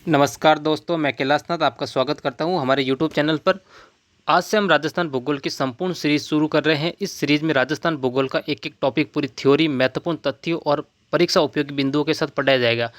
नमस्कार दोस्तों, मैं कैलाशनाथ आपका स्वागत करता हूं हमारे YouTube चैनल पर। आज से हम राजस्थान भूगोल की संपूर्ण सीरीज शुरू कर रहे हैं। इस सीरीज में राजस्थान भूगोल का एक एक टॉपिक पूरी थ्योरी, महत्वपूर्ण तथ्यों और परीक्षा उपयोगी बिंदुओं के साथ पढ़ाया जाएगा।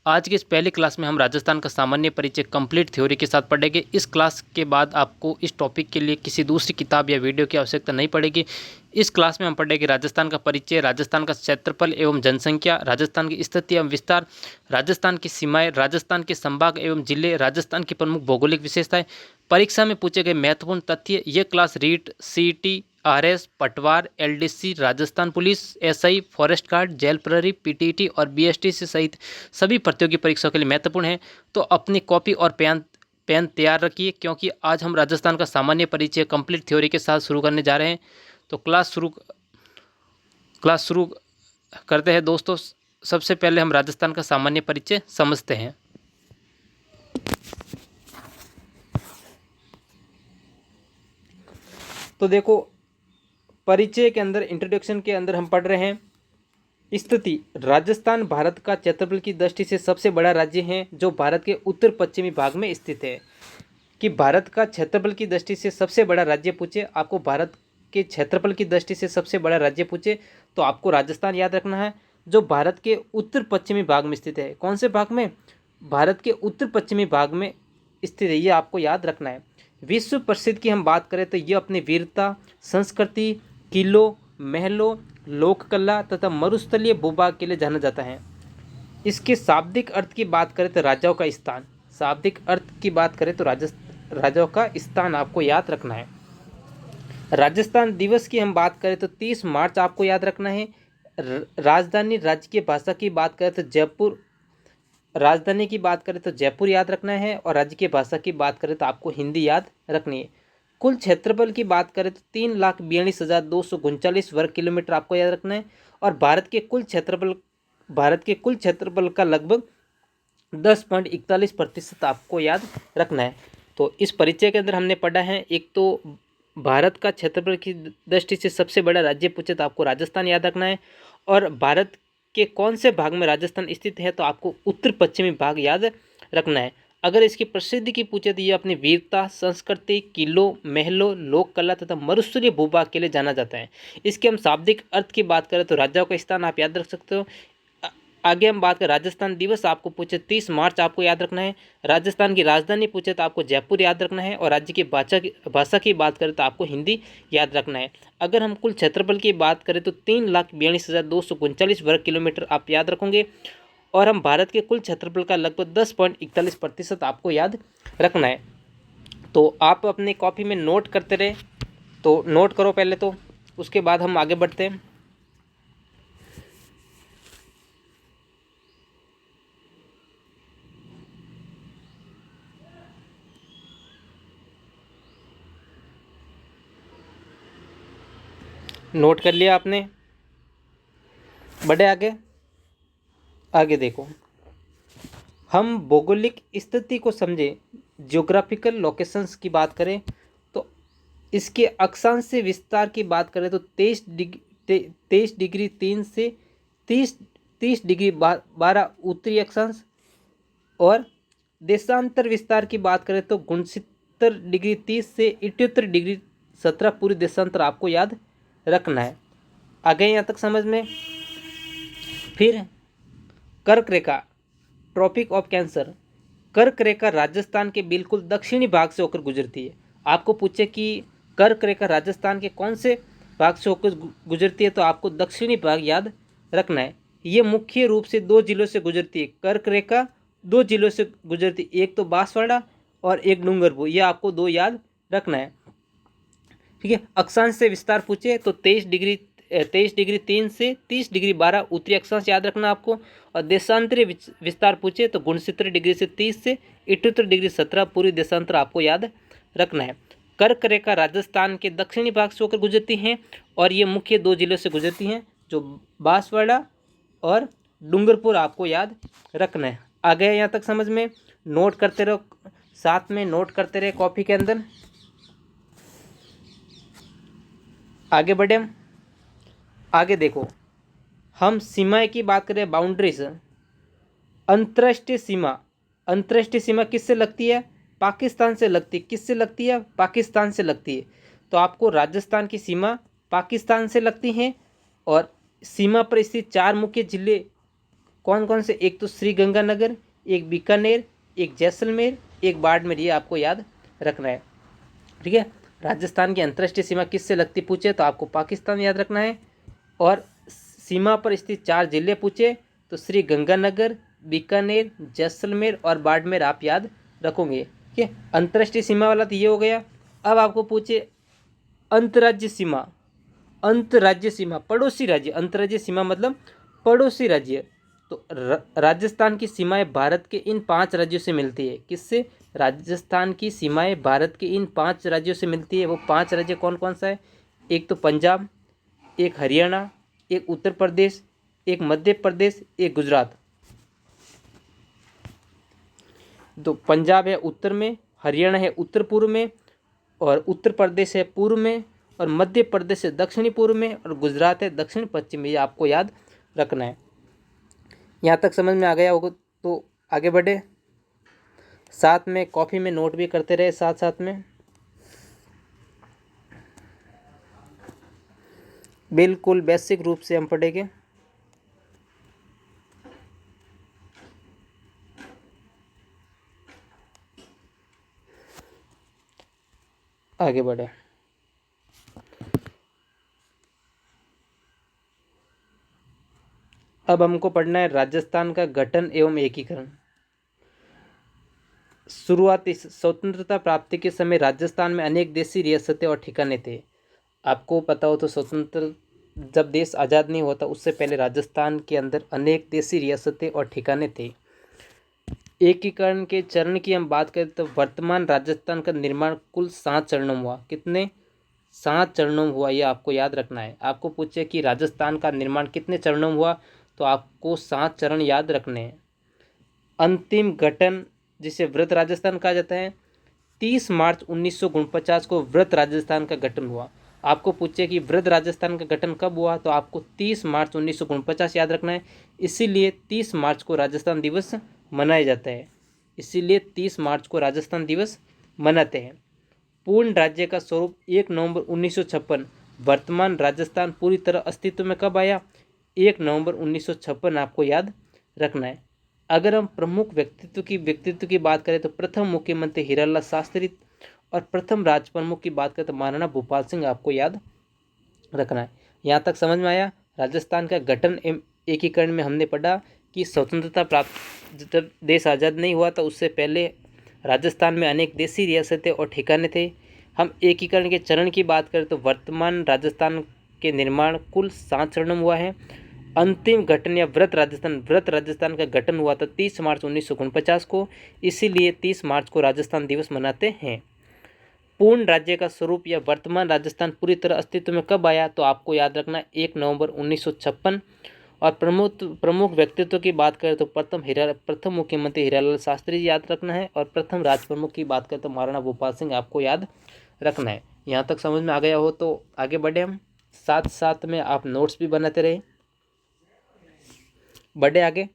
आज की इस पहली क्लास में हम राजस्थान का सामान्य परिचय कंप्लीट थ्योरी के साथ पढ़ेंगे। इस क्लास के बाद आपको इस टॉपिक के लिए किसी दूसरी किताब या वीडियो की आवश्यकता नहीं पड़ेगी। इस क्लास में हम पढ़ेंगे राजस्थान का परिचय, राजस्थान का क्षेत्रफल एवं जनसंख्या, राजस्थान की स्थिति एवं विस्तार, राजस्थान की सीमाएं, राजस्थान के संभाग एवं जिले, राजस्थान की प्रमुख भौगोलिक विशेषताएं, परीक्षा में पूछे गए महत्वपूर्ण तथ्य। ये क्लास रीट, सीईटी, आरएस, पटवार, LDC, Rajasthan police, SI, forest guard, jail प्रहरी, पीटीटी और बीएसटीसी सहित सभी प्रतियोगी परीक्षाओं के लिए महत्वपूर्ण है। तो अपनी कॉपी और पेन तैयार रखिए, क्योंकि आज हम राजस्थान का सामान्य परिचय कंप्लीट थ्योरी के साथ शुरू करने जा रहे हैं। तो क्लास शुरू करते हैं दोस्तों। सबसे पहले हम राजस्थान का सामान्य परिचय समझते हैं। तो देखो, परिचय के अंदर, इंट्रोडक्शन के अंदर हम पढ़ रहे हैं स्थिति। राजस्थान भारत का क्षेत्रफल की दृष्टि से सबसे बड़ा राज्य है, जो भारत के उत्तर पश्चिमी भाग में स्थित है। कि भारत का क्षेत्रफल की दृष्टि से सबसे बड़ा राज्य पूछे, आपको भारत के क्षेत्रफल की दृष्टि से सबसे बड़ा राज्य पूछे तो आपको राजस्थान याद रखना है, जो भारत के उत्तर पश्चिमी भाग में स्थित है। कौन से भाग में? भारत के उत्तर पश्चिमी भाग में स्थित है, ये आपको याद रखना है। विश्व प्रसिद्ध की हम बात करें तो ये अपनी वीरता, संस्कृति, किलों, महलों, लोक कला तथा मरुस्थलीय भूभाग के लिए जाना जाता है। इसके शाब्दिक अर्थ की बात करें तो राजाओं का स्थान, शाब्दिक अर्थ की बात करें तो राजाओं का स्थान आपको याद रखना है। राजस्थान दिवस की हम बात करें तो 30 मार्च आपको याद रखना है। राजधानी राज्य की भाषा की बात करें तो जयपुर, राजधानी की बात करें तो जयपुर याद रखना है, और राज्य की भाषा की बात करें तो आपको हिंदी याद रखनी है। कुल क्षेत्रफल की बात करें तो 3,42,239 वर्ग किलोमीटर आपको याद रखना है, और भारत के कुल क्षेत्रफल का लगभग 10.41% आपको याद रखना है। तो इस परिचय के अंदर हमने पढ़ा है, एक तो भारत का क्षेत्रफल की दृष्टि से सबसे बड़ा राज्य पूछे तो आपको राजस्थान याद रखना है, और भारत के कौन से भाग में राजस्थान स्थित है तो आपको उत्तर पश्चिमी भाग याद रखना है। अगर इसकी प्रसिद्धि की पूछे तो ये अपनी वीरता, संस्कृति, किलों, महलों, लोक कला तथा मरुस्थलीय भूभाग के लिए जाना जाता है। इसके हम शाब्दिक अर्थ की बात करें तो राजाओं का स्थान आप याद रख सकते हो। आगे हम बात करें राजस्थान दिवस, आपको पूछे 30 मार्च आपको याद रखना है। राजस्थान की राजधानी पूछे तो आपको जयपुर याद रखना है, और राज्य की भाषा की बात करें तो आपको हिंदी याद रखना है। अगर हम कुल क्षेत्रफल की बात करें तो 3,42,239 वर्ग किलोमीटर आप याद रखोगे, और हम भारत के कुल क्षेत्रफल का लगभग 10.41% आपको याद रखना है। तो आप अपनी कॉपी में नोट करते रहे, तो नोट करो पहले, तो उसके बाद हम आगे बढ़ते हैं। नोट कर लिया आपने? बढ़े आगे। आगे देखो, हम भौगोलिक स्थिति को समझे, ज्योग्राफिकल लोकेशंस की बात करें तो इसके अक्षांश से विस्तार की बात करें तो 23 डिग्री 3 से 30 डिग्री 12 उत्तरी अक्षांश, और देशांतर विस्तार की बात करें तो 69 डिग्री 30 से 78 डिग्री 17 पूरी देशांतर आपको याद रखना है। आगे यहाँ तक समझ में? फिर कर्क रेखा, ट्रॉपिक ऑफ कैंसर। कर्क रेखा राजस्थान के बिल्कुल दक्षिणी भाग से होकर गुजरती है। आपको पूछे कि कर्क रेखा राजस्थान के कौन से भाग से होकर गुजरती है तो आपको दक्षिणी भाग याद रखना है। ये मुख्य रूप से 2 जिलों से गुजरती है। कर्क रेखा 2 जिलों से गुजरती, एक तो बांसवाड़ा और एक डूंगरपुर, ये आपको 2 याद रखना है। ठीक है। अक्षांश से विस्तार पूछे तो 23 डिग्री 3 से 30 डिग्री 12 उत्तरी अक्षांश याद रखना आपको, और देशांतरीय विस्तार पूछे तो 69 डिग्री से 30 से 78 डिग्री 17 पूरी देशांतर आपको याद रखना है। कर्क रेखा राजस्थान के दक्षिणी भाग से होकर गुजरती हैं, और ये मुख्य 2 जिलों से गुजरती हैं, जो बांसवाड़ा और डूंगरपुर आपको याद रखना है। आ गया यहाँ तक समझ में? नोट करते रहो, साथ में नोट करते रहे कॉपी के अंदर। आगे बढ़े हम। आगे देखो, हम सीमाएं की बात करें, बाउंड्रीज। अंतर्राष्ट्रीय सीमा, अंतर्राष्ट्रीय सीमा किससे लगती है? पाकिस्तान से लगती है। किससे लगती है? पाकिस्तान से लगती है। तो आपको राजस्थान की सीमा पाकिस्तान से लगती है। और सीमा पर स्थित 4 मुख्य जिले कौन कौन से? एक तो श्रीगंगानगर, एक बीकानेर, एक जैसलमेर, एक बाड़मेर। ये आपको याद रखना है। ठीक है। राजस्थान की अंतर्राष्ट्रीय सीमा किससे लगती पूछे तो आपको पाकिस्तान याद रखना है। और सीमा पर स्थित 4 जिले पूछे तो श्रीगंगानगर, बीकानेर, जैसलमेर और बाड़मेर आप याद रखोगे। ठीक है। अंतर्राष्ट्रीय सीमा वाला तो ये हो गया। अब आपको पूछे अंतर्राज्य सीमा। अंतर्राज्य सीमा पड़ोसी राज्य। अंतर्राज्य सीमा मतलब पड़ोसी राज्य। तो राजस्थान की सीमाएं भारत के इन 5 राज्यों से मिलती है। किससे? राजस्थान की सीमाएं भारत के इन 5 राज्यों से मिलती है। वो 5 राज्य कौन कौन सा है? एक तो पंजाब, एक हरियाणा, एक उत्तर प्रदेश, एक मध्य प्रदेश, एक गुजरात। तो पंजाब है उत्तर में, हरियाणा है उत्तर पूर्व में, और उत्तर प्रदेश है पूर्व में, और मध्य प्रदेश है दक्षिणी पूर्व में, और गुजरात है दक्षिण पश्चिम में। ये आपको याद रखना है। यहाँ तक समझ में आ गया होगा तो आगे बढ़े। साथ में कॉपी में नोट भी करते रहे साथ साथ में। बिल्कुल बेसिक रूप से हम पढ़ेंगे। आगे बढ़े। अब हमको पढ़ना है राजस्थान का गठन एवं एकीकरण। शुरुआती स्वतंत्रता प्राप्ति के समय राजस्थान में अनेक देशी रियासतें और ठिकाने थे। आपको पता हो तो स्वतंत्र जब देश आज़ाद नहीं होता उससे पहले राजस्थान के अंदर अनेक देशी रियासतें और ठिकाने थे। एकीकरण के चरण की हम बात करें तो वर्तमान राजस्थान का निर्माण कुल 7 चरणों में हुआ। कितने? 7 चरणों में हुआ। ये आपको याद रखना है। आपको पूछे कि राजस्थान का निर्माण कितने चरणों में हुआ तो आपको 7 चरण याद रखने हैं। अंतिम गठन जिसे व्रत राजस्थान कहा जाता है, 30 मार्च 1949 को व्रत राजस्थान का गठन हुआ। आपको पूछे कि व्रत राजस्थान का गठन कब हुआ तो आपको 30 मार्च 1949 याद रखना है। इसीलिए 30 मार्च को राजस्थान दिवस मनाया जाता है। इसीलिए 30 मार्च को राजस्थान दिवस मनाते हैं। पूर्ण राज्य का स्वरूप 1 नवंबर 1956। वर्तमान राजस्थान पूरी तरह अस्तित्व में कब आया? 1 नवंबर 1956 आपको याद रखना है। अगर हम प्रमुख व्यक्तित्व की बात करें तो प्रथम मुख्यमंत्री हीरालाल शास्त्री और प्रथम राज प्रमुख की बात करें तो महाराणा भूपाल सिंह आपको याद रखना है। यहाँ तक समझ में आया। राजस्थान का गठन एवं एकीकरण में हमने पढ़ा कि स्वतंत्रता प्राप्त जब देश आज़ाद नहीं हुआ था उससे पहले राजस्थान में अनेक देशी रियासतें और ठिकाने थे। हम एकीकरण के चरण की बात करें तो वर्तमान राजस्थान के निर्माण कुल 7 चरणों में हुआ है। अंतिम गठन या व्रत राजस्थान का गठन हुआ था 30 मार्च 1949 को। इसीलिए 30 मार्च को राजस्थान दिवस मनाते हैं। पूर्ण राज्य का स्वरूप या वर्तमान राजस्थान पूरी तरह अस्तित्व में कब आया तो आपको याद रखना 1 नवंबर 1956। और प्रमुख व्यक्तित्व की बात करें तो प्रथम मुख्यमंत्री हीरालाल शास्त्री याद रखना है। और प्रथम राज प्रमुख की बात करें तो महाराणा भूपाल सिंह आपको याद रखना है। यहाँ तक समझ में आ गया हो तो आगे बढ़े हम। साथ साथ में आप नोट्स भी बनाते रहे। बढ़े आगे।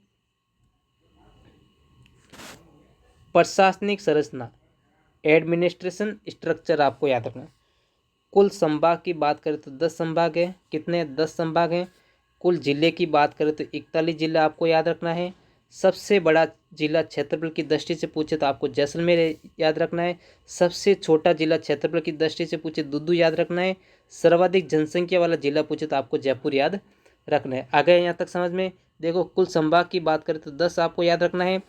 प्रशासनिक संरचना एडमिनिस्ट्रेशन स्ट्रक्चर आपको याद रखना। कुल संभाग की बात करें तो 10 संभाग है। कितने? 10 संभाग हैं। कुल जिले की बात करें तो 41 जिला आपको याद रखना है। सबसे बड़ा जिला क्षेत्रफल की दृष्टि से पूछे तो आपको जैसलमेर याद रखना है। सबसे छोटा जिला क्षेत्रफल की दृष्टि से पूछे दुद्दू याद रखना है। सर्वाधिक जनसंख्या वाला जिला पूछे तो आपको जयपुर याद रखना है। आ गए यहाँ तक समझ में। देखो कुल संभाग की बात करें तो 10 आपको याद रखना है।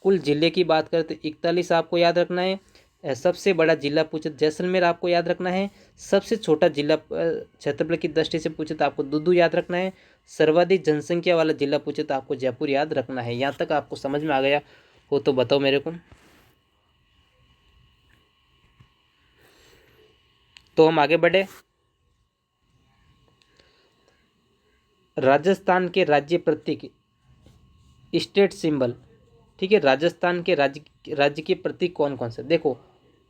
कुल जिले की बात करें तो 41 आपको याद रखना है। सबसे बड़ा जिला पूछे तो जैसलमेर आपको याद रखना है। सबसे छोटा जिला क्षेत्रफल की दृष्टि से पूछे तो आपको दुद्दू याद रखना है। सर्वाधिक जनसंख्या वाला जिला पूछे तो आपको जयपुर याद रखना है। यहाँ तक आपको समझ में आ गया हो तो बताओ मेरे को। तो हम आगे बढ़े। राजस्थान के राज्य प्रतीक स्टेट सिंबल। ठीक है। राजस्थान के राज्य के प्रतीक कौन कौन से? देखो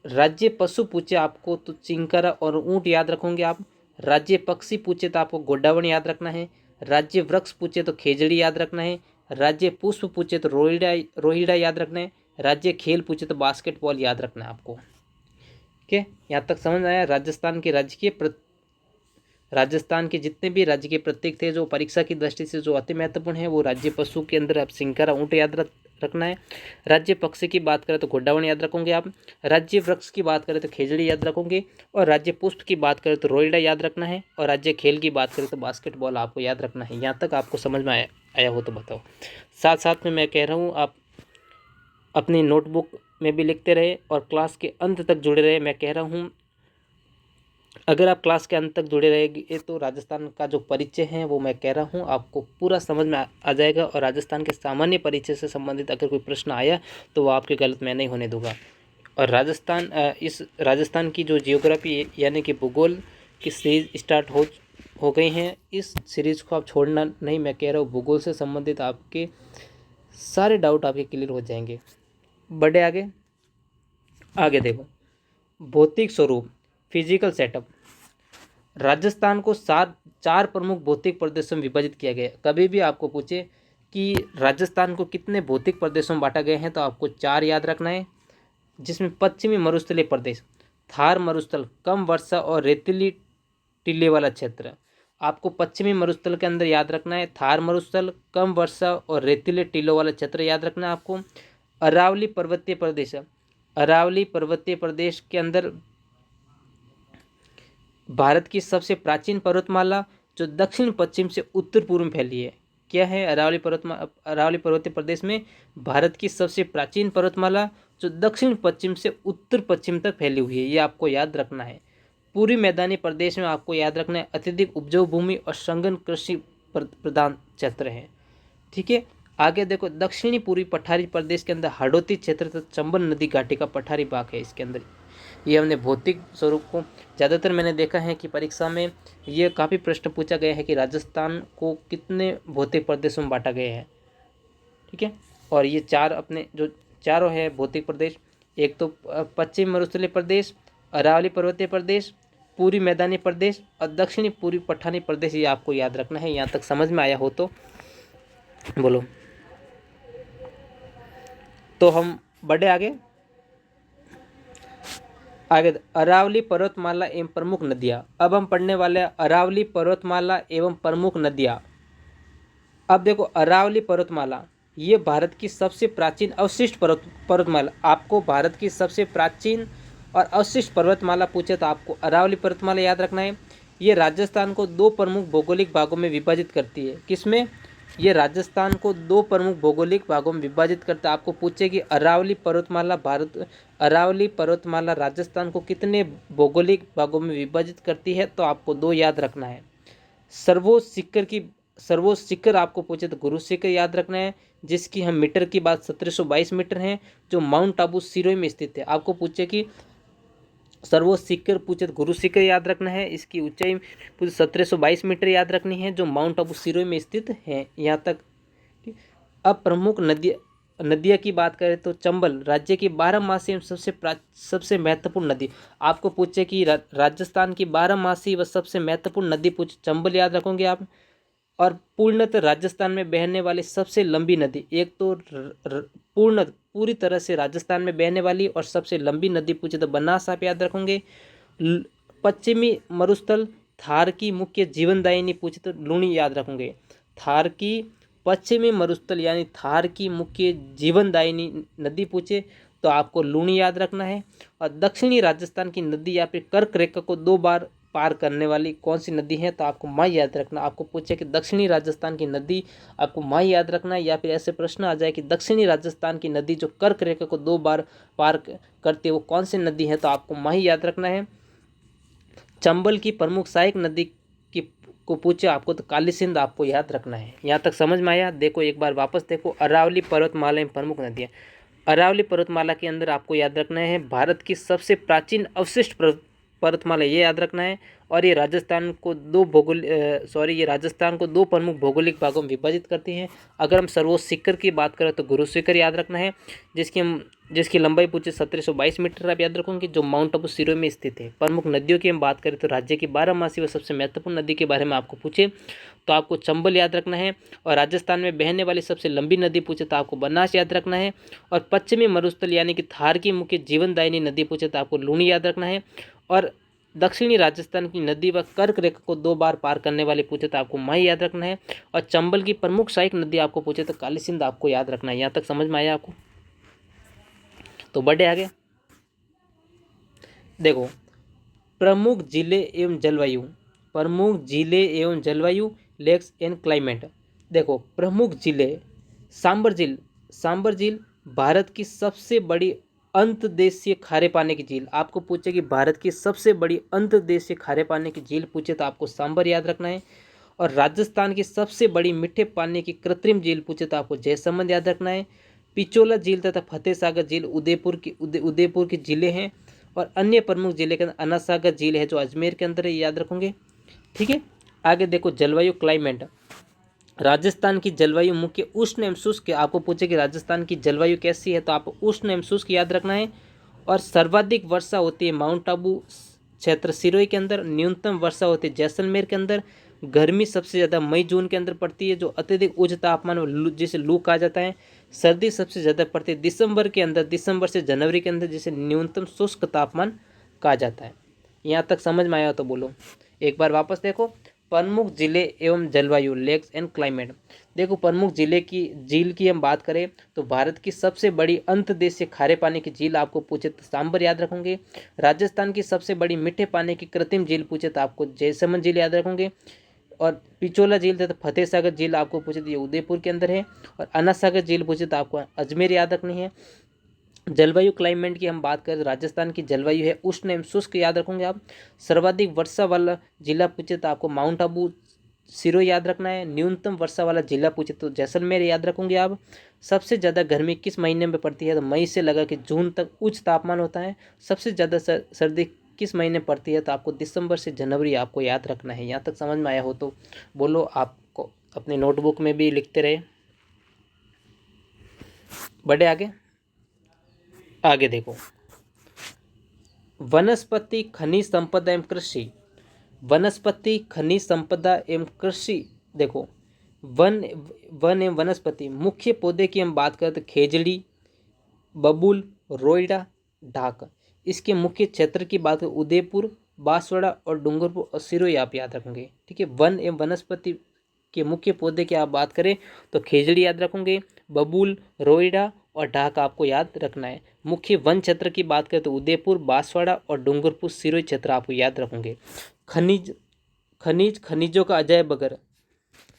राज्य पशु पूछे आपको तो चिंकारा और ऊंट याद रखोगे आप। राज्य पक्षी पूछे तो आपको गोडावण याद रखना है। राज्य वृक्ष पूछे तो खेजड़ी याद रखना है। राज्य पुष्प पूछे तो रोहिड़ा याद रखना है। राज्य खेल पूछे तो बास्केटबॉल याद रखना है आपको। ठीक है, यहाँ तक समझ आया। राजस्थान के जितने भी राज्य के प्रतीक थे जो परीक्षा की दृष्टि से जो अति महत्वपूर्ण है वो राज्य पशु के अंदर आप सिंकारा ऊँट याद रखना है। राज्य पक्षी की बात करें तो घोड़ावण याद रखोगे आप। राज्य वृक्ष की बात करें तो खेजड़ी याद रखोगे। और राज्य पुष्प की बात करें तो रोइडा याद रखना है। और राज्य खेल की बात करें तो बास्केटबॉल आपको याद रखना है। यहाँ तक आपको समझ में आया हो तो बताओ। साथ साथ में मैं कह रहा हूँ आप अपनी नोटबुक में भी लिखते रहे और क्लास के अंत तक जुड़े रहे। मैं कह रहा हूँ अगर आप क्लास के अंत तक जुड़े रहेंगे तो राजस्थान का जो परिचय है वो मैं कह रहा हूँ आपको पूरा समझ में आ जाएगा। और राजस्थान के सामान्य परिचय से संबंधित अगर कोई प्रश्न आया तो वो आपके गलत मैं नहीं होने दूंगा। और इस राजस्थान की जो जियोग्राफी यानी कि भूगोल की सीरीज स्टार्ट हो गई हैं। इस सीरीज़ को आप छोड़ना नहीं। मैं कह रहा हूँ भूगोल से संबंधित आपके सारे डाउट आपके क्लियर हो जाएंगे। बढ़े आगे देखो, भौतिक स्वरूप फिजिकल सेटअप। राजस्थान को चार प्रमुख भौतिक प्रदेशों में विभाजित किया गया। कभी भी आपको पूछे कि राजस्थान को कितने भौतिक प्रदेशों में बांटा गया है तो आपको 4 याद रखना है, जिसमें पश्चिमी मरुस्थलीय प्रदेश, थार मरुस्थल, कम वर्षा और रेतीली टीले वाला क्षेत्र। आपको पश्चिमी मरुस्थल के अंदर याद रखना है थार मरुस्थल, कम वर्षा और रेतीले टीलों वाला क्षेत्र याद रखना है आपको। अरावली पर्वतीय प्रदेश के अंदर भारत की सबसे प्राचीन पर्वतमाला जो दक्षिण पश्चिम से उत्तर पूर्व में फैली है। क्या है अरावली पर्वतीय प्रदेश में भारत की सबसे प्राचीन पर्वतमाला जो दक्षिण पश्चिम से उत्तर पश्चिम तक फैली हुई है, ये आपको याद रखना है। पूरी मैदानी प्रदेश में आपको याद रखना है अत्यधिक उपजाऊ भूमि और संघन कृषि प्रधान क्षेत्र है। ठीक है, आगे देखो, दक्षिणी पूर्वी पठारी प्रदेश के अंदर हाड़ौती क्षेत्र तथा चंबल नदी घाटी का पठारी भाग है। इसके अंदर ये हमने भौतिक स्वरूप को ज़्यादातर मैंने देखा है कि परीक्षा में ये काफ़ी प्रश्न पूछा गया है कि राजस्थान को कितने भौतिक प्रदेशों में बांटा गया है। ठीक है, और ये चार अपने जो चारों है भौतिक प्रदेश, एक तो पश्चिम मरुस्थलीय प्रदेश, अरावली पर्वतीय प्रदेश, पूर्वी मैदानी प्रदेश और दक्षिणी पूर्वी पठानी प्रदेश, ये आपको याद रखना है। यहाँ तक समझ में आया हो तो बोलो। तो हम बढ़े आगे अरावली पर्वतमाला एवं प्रमुख नदियाँ। अब हम पढ़ने वाले हैं अरावली पर्वतमाला एवं प्रमुख नदियाँ। अब देखो, अरावली पर्वतमाला ये भारत की सबसे प्राचीन अवशिष्ट पर्वतमाला। आपको भारत की सबसे प्राचीन और अवशिष्ट पर्वतमाला पूछे तो आपको अरावली पर्वतमाला याद रखना है। ये राजस्थान को 2 प्रमुख भौगोलिक भागों में विभाजित करती है। किसमें? ये राजस्थान को 2 प्रमुख भौगोलिक भागों में विभाजित करता है। आपको पूछे कि अरावली पर्वतमाला राजस्थान को कितने भौगोलिक भागों में विभाजित करती है तो आपको 2 याद रखना है। सर्वोच्च शिखर आपको पूछे तो गुरु शिखर याद रखना है, जिसकी हम मीटर की बात 1722 मीटर है, जो माउंट आबू सिरोही में स्थित है। आपको पूछे कि सर्वोच्च शिखर पूछे तो गुरु शिखर याद रखना है, इसकी ऊंचाई 1722 मीटर याद रखनी है, जो माउंट आबू सिरोही में स्थित है। यहाँ तक। अब प्रमुख नदियाँ की बात करें तो चंबल राज्य की 12मासी एवं सबसे महत्वपूर्ण नदी। आपको पूछे कि राजस्थान की 12मासी व सबसे महत्वपूर्ण नदी पूछे, चंबल याद रखोगे आप। और पूर्णतः राजस्थान में बहने वाली सबसे लंबी नदी, एक तो पूरी तरह से राजस्थान में बहने वाली और सबसे लंबी नदी पूछे तो बनास आप याद रखोगे। पश्चिमी मरुस्थल थार की मुख्य जीवनदायिनी पूछे तो लूणी याद रखोगे। थार की पश्चिमी मरुस्थल यानी थार की मुख्य जीवनदायिनी नदी पूछे तो आपको लूणी याद रखना है। और दक्षिणी राजस्थान की नदी या फिर कर्क रेखा को 2 बार पार करने वाली कौन सी नदी है तो आपको माई याद रखना। आपको पूछे कि दक्षिणी राजस्थान की नदी, आपको माई याद रखना है। या फिर ऐसे प्रश्न आ जाए कि दक्षिणी राजस्थान की नदी जो कर्क रेखा को 2 बार पार करती है वो कौन सी नदी है तो आपको माई याद रखना है। चंबल की प्रमुख सहायक नदी को पूछे आपको तो काली सिंध आपको याद रखना है। यहाँ तक समझ में आया? देखो एक बार वापस देखो, अरावली पर्वतमाला में प्रमुख नदियाँ। अरावली पर्वतमाला के अंदर आपको याद रखना है भारत की सबसे प्राचीन अवशिष्ट पर्वतमाला, ये याद रखना है। और ये राजस्थान को ये राजस्थान को दो प्रमुख भौगोलिक भागों में विभाजित करती हैं। अगर हम सर्वोच्च शिखर की बात करें तो गुरु शिखर याद रखना है, जिसकी लंबाई पूछे 1722 मीटर, आप याद रखोगे, जो माउंट आबू सिरोही में स्थित है। प्रमुख नदियों की हम बात करें तो राज्य की 12मासी व सबसे महत्वपूर्ण नदी के बारे में आपको पूछे तो आपको चंबल याद रखना है। और राजस्थान में बहने वाली सबसे लंबी नदी पूछे तो आपको बनास याद रखना है। और पश्चिमी मरुस्थल यानी कि थार की मुख्य जीवनदायिनी नदी पूछे तो आपको लूणी याद रखना है। और दक्षिणी राजस्थान की नदी व कर्क रेखा को 2 बार पार करने वाले पूछे तो आपको माही याद रखना है। और चंबल की प्रमुख सहायक नदी आपको पूछे तो काली सिंध आपको याद रखना है। यहाँ तक समझ में आया आपको? तो बढ़े आगे। देखो, प्रमुख जिले एवं जलवायु, लेक्स एंड क्लाइमेट। देखो, प्रमुख जिले, सांबर झील भारत की सबसे बड़ी अंतर्देशीय खारे पानी की झील। आपको पूछे कि भारत की सबसे बड़ी अंतर्देशीय खारे पानी की झील पूछे तो आपको सांबर याद रखना है। और राजस्थान की सबसे बड़ी मीठे पानी की कृत्रिम झील पूछे तो आपको जयसमंद याद रखना है। पिचोला झील तथा फतेह सागर झील उदयपुर की झीलें हैं। और अन्य प्रमुख जिले के अंदर अना सागर झील है जो अजमेर के अंदर है, याद रखोगे। ठीक है, आगे देखो जलवायु क्लाइमेट। राजस्थान की जलवायु मुख्य उष्ण एवं शुष्क। आपको पूछे कि राजस्थान की जलवायु कैसी है तो आपको उष्ण एवं शुष्क याद रखना है। और सर्वाधिक वर्षा होती है माउंट आबू क्षेत्र सिरोही के अंदर, न्यूनतम वर्षा होती है जैसलमेर के अंदर। गर्मी सबसे ज़्यादा मई जून के अंदर पड़ती है जो अत्यधिक उच्च तापमान जिसे लू कहा जाता है। सर्दी सबसे ज़्यादा पड़ती है दिसंबर से जनवरी के अंदर, जिसे न्यूनतम शुष्क तापमान कहा जाता है। यहाँ तक समझ में आया तो बोलो। एक बार वापस देखो, प्रमुख जिले एवं जलवायु, लेक्स एंड क्लाइमेट। देखो, प्रमुख झील की हम बात करें तो भारत की सबसे बड़ी अंतर्देशीय खारे पानी की झील आपको पूछे तो सांबर याद रखोगे। राजस्थान की सबसे बड़ी मीठे पानी की कृत्रिम झील पूछे तो आपको जयसमंद झील याद रखोगे। और पिचोला झील तथा फतेह सागर झील आपको पूछे तो ये उदयपुर के अंदर है। और अना सागर झील पूछे तो आपको अजमेर याद रखनी है। जलवायु क्लाइमेट की हम बात करें, राजस्थान की जलवायु है उष्ण एवं शुष्क, याद रखोगे आप। सर्वाधिक वर्षा वाला जिला पूछे तो आपको माउंट आबू सिरोही याद रखना है। न्यूनतम वर्षा वाला जिला पूछे तो जैसलमेर याद रखोगे आप। सबसे ज़्यादा गर्मी किस महीने में पड़ती है तो मई से लगा के जून तक उच्च तापमान होता है। सबसे ज़्यादा सर्दी किस महीने पड़ती है तो आपको दिसंबर से जनवरी आपको याद रखना है। यहाँ तक समझ में आया हो तो बोलो। आपको अपने नोटबुक में भी लिखते रहे। बढ़े आगे देखो, वनस्पति खनिज संपदा एवं कृषि। देखो, वन एवं वनस्पति मुख्य पौधे की हम बात करें तो खेजड़ी, बबूल, रोइडा, ढाक। इसके मुख्य क्षेत्र की बात करें उदयपुर, बांसवाड़ा और डूंगरपुर और सिरोही आप याद रखेंगे। ठीक है, वन एवं वनस्पति के मुख्य पौधे की आप बात करें तो खेजड़ी याद रखोगे, बबूल, रोइडा और ढाक आपको याद रखना है। मुख्य वन क्षेत्र की बात करें तो उदयपुर, बांसवाड़ा और डूंगरपुर सिरोही क्षेत्र आपको याद रखोगे। खनिजों का अजायब अगर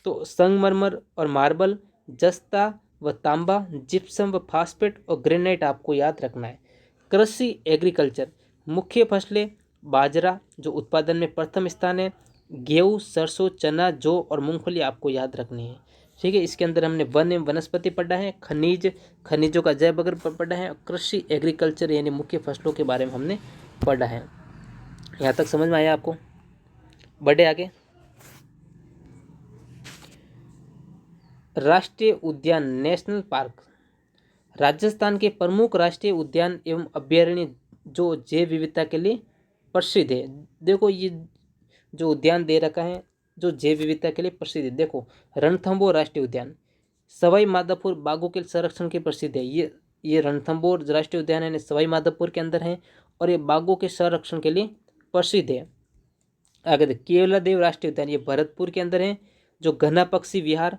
तो संगमरमर और मार्बल, जस्ता व तांबा, जिप्सम व फास्फेट और ग्रेनाइट आपको याद रखना है। कृषि एग्रीकल्चर, मुख्य फसलें बाजरा जो उत्पादन में प्रथम स्थान है, गेहूँ, सरसों, चना, जौ और मूंगफली आपको याद रखनी है। ठीक है, इसके अंदर हमने वन एवं वनस्पति पढ़ा है, खनिजों का जैव अगर पढ़ा है, कृषि एग्रीकल्चर यानी मुख्य फसलों के बारे में हमने पढ़ा है। यहाँ तक समझ में आया आपको? बढ़े आगे। राष्ट्रीय उद्यान, नेशनल पार्क। राजस्थान के प्रमुख राष्ट्रीय उद्यान एवं अभ्यारण्य जो जैव विविधता के लिए प्रसिद्ध है। देखो, ये जो उद्यान दे रखा है जो जैव विविधता के लिए प्रसिद्ध है। देखो, रणथंभौर राष्ट्रीय उद्यान, सवाई माधोपुर बाघों के संरक्षण के प्रसिद्ध है। ये रणथंभौर राष्ट्रीय उद्यान है सवाई माधोपुर के अंदर है और ये बाघों के संरक्षण के लिए प्रसिद्ध है। आगे देख, केवलादेव राष्ट्रीय उद्यान, ये भरतपुर के अंदर है, जो घना पक्षी विहार,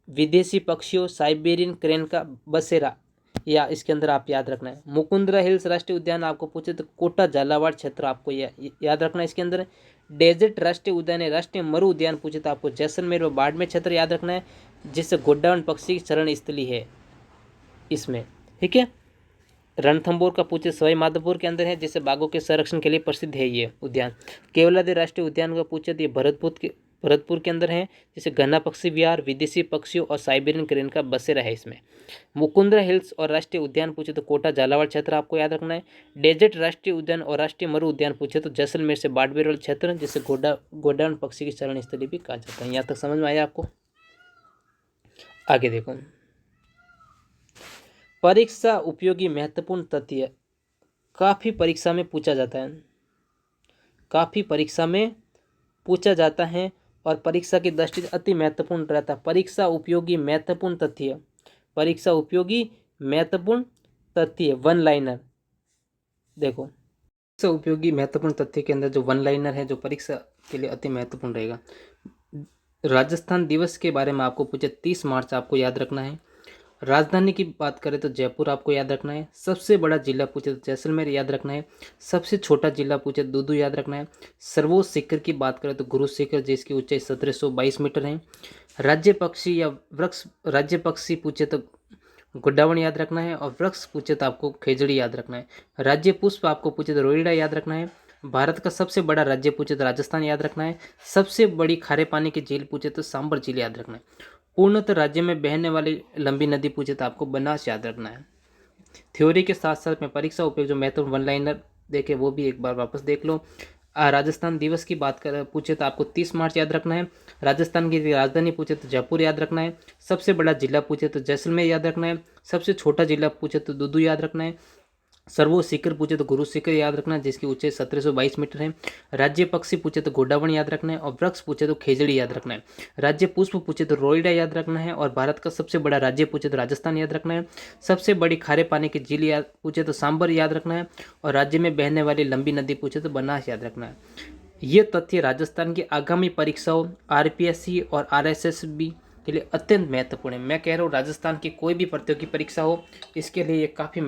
विदेशी पक्षियों, साइबेरियन क्रेन का बसेरा, या इसके अंदर आप याद रखना है। मुकुंदरा हिल्स राष्ट्रीय उद्यान आपको पूछे तो कोटा झालावाड़ क्षेत्र आपको याद रखना है। इसके अंदर डेजर्ट राष्ट्रीय उद्यान है। राष्ट्रीय मरु उद्यान पूछे तो आपको जैसलमेर व बाड़मेर क्षेत्र याद रखना है, जिससे गोड्डावन पक्षी की शरण स्थली है इसमें। ठीक है, रणथंभौर का पूछे सवाई माधोपुर के अंदर है, जिससे बाघों के संरक्षण के लिए प्रसिद्ध है ये उद्यान। केवलादेव राष्ट्रीय उद्यान का पूछे तो ये भरतपुर के अंदर है, जैसे घना पक्षी विहार, विदेशी पक्षियों और साइबेरियन क्रेन का बसेरा है इसमें। मुकुंदरा हिल्स और राष्ट्रीय उद्यान पूछे तो कोटा झालावाड़ क्षेत्र आपको याद रखना है। डेजर्ट राष्ट्रीय उद्यान और राष्ट्रीय मरु उद्यान पूछे तो जैसलमेर से बाड़मेर वाला क्षेत्र, जिसे गोडाउन पक्षी की चरण स्थली भी कहा जाता है। यहाँ तक समझ में आया आपको? आगे देखो, परीक्षा उपयोगी महत्वपूर्ण तथ्य काफी परीक्षा में पूछा जाता है, काफी परीक्षा में पूछा जाता है और परीक्षा की दृष्टि से अति महत्वपूर्ण रहता है। परीक्षा उपयोगी महत्वपूर्ण तथ्य, परीक्षा उपयोगी महत्वपूर्ण तथ्य वन लाइनर। देखो, परीक्षा उपयोगी महत्वपूर्ण तथ्य के अंदर जो वन लाइनर है जो परीक्षा के लिए अति महत्वपूर्ण रहेगा। राजस्थान दिवस के बारे में आपको पूछे 30 मार्च आपको याद रखना है। राजधानी की बात करें तो जयपुर आपको याद रखना है। सबसे बड़ा जिला पूछे तो जैसलमेर याद रखना है। सबसे छोटा जिला पूछे तो दूदू याद रखना है। सर्वोच्च शिखर की बात करें तो गुरु शिखर, जिसकी ऊंचाई 1722 मीटर है। राज्य पक्षी या वृक्ष, राज्य पक्षी पूछे तो गुड्डावन याद रखना है और वृक्ष पूछे तो आपको खेजड़ी याद रखना है। राज्य पुष्प आपको पूछे तो रोइडा याद रखना है। भारत का सबसे बड़ा राज्य पूछे तो राजस्थान याद रखना है। सबसे बड़ी खारे पानी की झील पूछे तो सांबर झील याद रखना है। पूर्णतः राज्य में बहने वाली लंबी नदी पूछे तो आपको बनास याद रखना है। थ्योरी के साथ साथ में परीक्षा उपयोग जो महत्वपूर्ण वन लाइनर देखे वो भी एक बार वापस देख लो। राजस्थान दिवस की बात कर पूछे तो आपको 30 मार्च याद रखना है। राजस्थान की राजधानी पूछे तो जयपुर याद रखना है। सबसे बड़ा जिला पूछे तो जैसलमेर याद रखना है। सबसे छोटा जिला पूछे तो दूदू याद रखना है। सर्वोच्च शिखर पूछे तो गुरु शिखर याद रखना है, जिसकी ऊंचाई 1722 मीटर है। राज्य पक्षी पूछे तो गोडावन याद रखना है और वृक्ष पूछे तो खेजड़ी याद रखना है। राज्य पुष्प पूछे तो रोइडा याद रखना है और भारत का सबसे बड़ा राज्य पूछे तो राजस्थान याद रखना है। सबसे बड़ी खारे पानी की झील याद पूछे तो सांबर याद रखना है और राज्य में बहने वाली लंबी नदी पूछे तो बनास याद रखना है। ये तथ्य राजस्थान की आगामी परीक्षाओं आरपीएससी और आरएसएसबी के लिए अत्यंत महत्वपूर्ण है। मैं कह रहा हूँ राजस्थान की कोई भी प्रतियोगी परीक्षा हो इसके लिए ये काफ़ी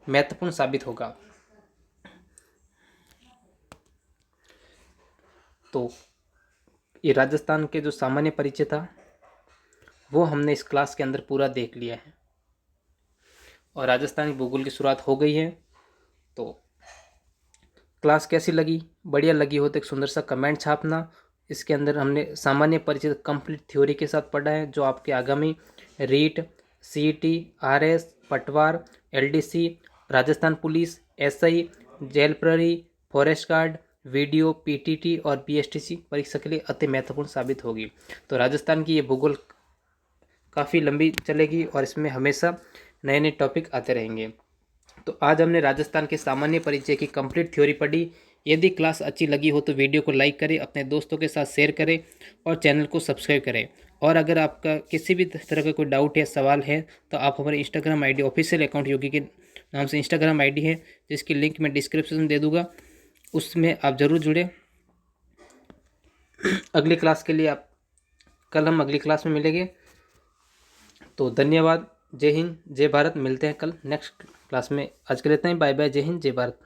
महत्वपूर्ण साबित होगा। तो ये राजस्थान के जो सामान्य परिचय था वो हमने इस क्लास के अंदर पूरा देख लिया है और राजस्थानी भूगोल की शुरुआत हो गई है। तो क्लास कैसी लगी? बढ़िया लगी हो तो एक सुंदर सा कमेंट छापना। इसके अंदर हमने सामान्य परिचय कंप्लीट थ्योरी के साथ पढ़ा है जो आपके आगामी रीट, सीईटी, आरएस, पटवार, LDC, Rajasthan police, SI, jail प्रहरी, फॉरेस्ट गार्ड, वीडियो, पीटीटी और बीएसटीसी परीक्षा के लिए अति महत्वपूर्ण साबित होगी। तो राजस्थान की ये भूगोल काफ़ी लंबी चलेगी और इसमें हमेशा नए नए टॉपिक आते रहेंगे। तो आज हमने राजस्थान के सामान्य परिचय की कंप्लीट थ्योरी पढ़ी। यदि क्लास अच्छी लगी हो तो वीडियो को लाइक करें, अपने दोस्तों के साथ शेयर करें और चैनल को सब्सक्राइब करें। और अगर आपका किसी भी तरह का कोई डाउट या सवाल है तो आप हमारे इंस्टाग्राम आईडी ऑफिशियल अकाउंट योगी के नाम से इंस्टाग्राम आईडी है जिसकी लिंक मैं डिस्क्रिप्शन में दे दूँगा, उसमें आप ज़रूर जुड़ें। अगली क्लास के लिए आप कल हम अगली क्लास में मिलेंगे। तो धन्यवाद। जय हिंद, जय भारत। मिलते हैं कल नेक्स्ट क्लास में। आज के लिए इतना ही। Bye bye. जय हिंद, जय भारत।